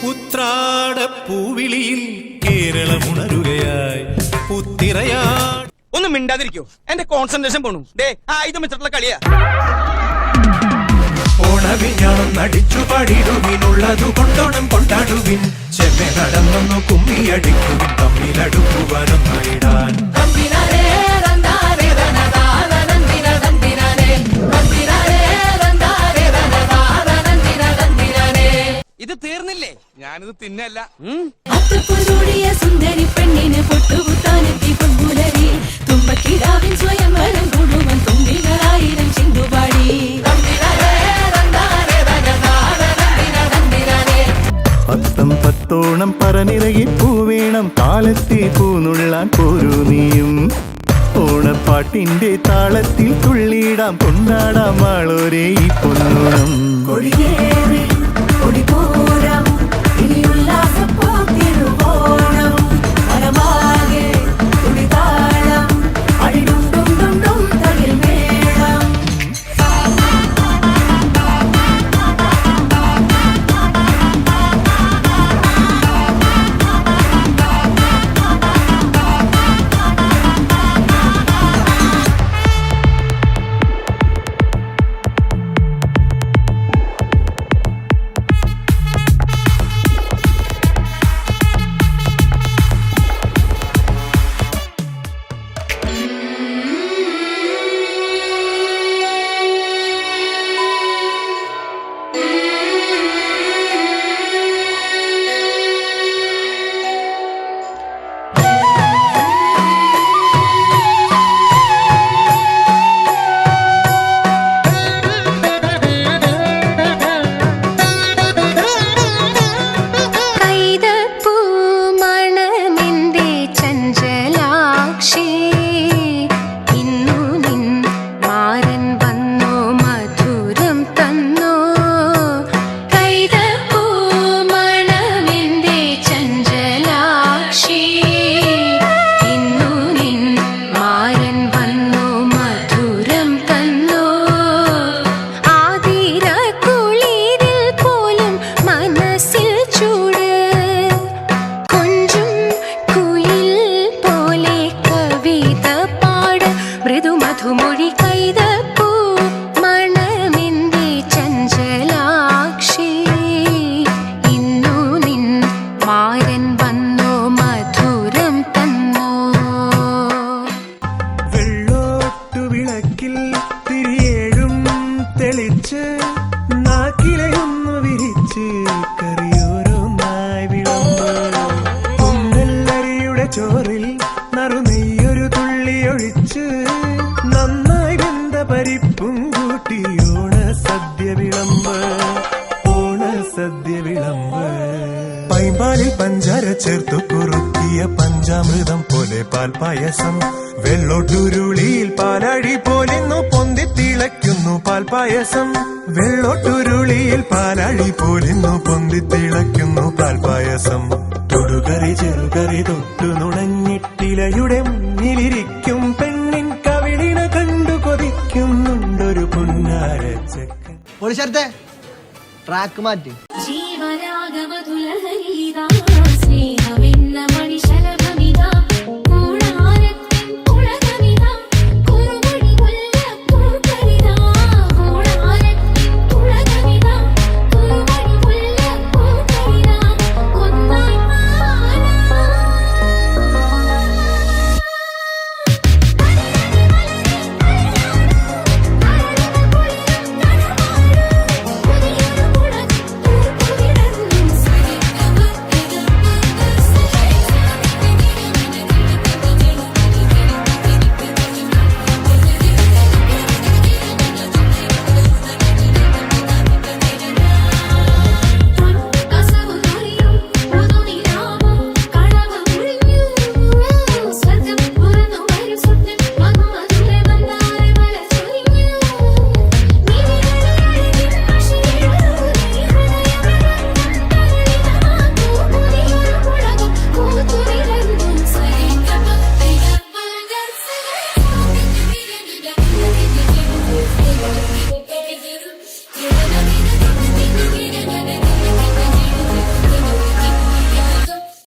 ഉത്രാടപ്പൂവിളിയിൽ കേരളമുണരുകയായി പുത്തിറയാ. ഒന്ന് മിണ്ടാതിരിക്കോ, എന്റെ കോൺസെൻട്രേഷൻ പോണു. ആയുധം വെച്ചിട്ടുള്ള കളിയാ. ഓണവിഞ്ഞാണം നടിച്ചു പാടിടുവിനുള്ളതു കൊണ്ടോണം കൊണ്ടാടുവിൻ. ചെമ്മെ നടന്നൊന്നു കുമ്മിയടിക്കുവിൻ, തമ്മിലടുക്കുവാനൊന്നായിടാൻ. ഇത് തീർന്നില്ലേ? ഞാനിത് തിന്നല്ല. സുന്ദരി പെണ്ണിന് പൊട്ടുകുത്താനെത്തി പൊൻപുലരി തുമ്പക്കിടാവിൻ സ്വയംവരം മുഴുവൻ തുമ്പികളായിരം ചിന്തുപാടി. പത്തം പത്തോണം പറനിറകി പൂവേണം കാലത്തെ പൂനുള്ളാൻ പോരൂ നീയും. ഓണപ്പാട്ടിന്റെ താളത്തിൽ തുള്ളിയിടാം കൊണ്ടാടാം ആളോരേ ഈ പൊന്നോണം. കൊടിയേറി കൊടിപോരാം ഇനി ഉല്ലാസപ്പോത്തിരുവോണം മനമാകെ തുടിതാളം അടിടും ഡും ഡും ഡും തകിൽ മേളം. നാക്കിലയൊന്നു വിരിച്ച് കറിയോരോന്നായി വിളമ്പ്. കുന്നല്ലരിയുടെ ചോറിൽ നറുനെയ്യൊരു തുള്ളി ഒഴിച്ച് നന്നായി വെന്ത പരിപ്പും കൂട്ടി ഓണസദ്യ വിളമ്പ്. ഓണസദ്യ വിളമ്പ്. പൈമ്പാലിൽ പഞ്ചാര ചേർത്തു കുറുക്കിയ പഞ്ചാമൃതം പോലെ പാൽപായസം. വെള്ളോട്ടുരുളിയിൽ പാലഴി പോലിന്നു പൊന്തി തിളയ്ക്കുന്നു പാൽപായസം. വെള്ളോട്ടുരുളിയിൽ പാലഴി പോലിന്നു പൊന്തി തിളയ്ക്കുന്നു പാൽപായസം. തൊടുകറി ചെറുകറി തൊട്ടു നുണഞ്ഞിട്ടിലയുടെ മുന്നിലിരിക്കും പെണ്ണിൻ കവിളിന കണ്ടു കൊതിക്കുന്നുണ്ടൊരു പുന്നാര ചെക്കൻ. ട്രാക്ക് മാറ്റി ജീവനാഗമധുലഹരിതാ സ്നേഹമെന്ന മണിശല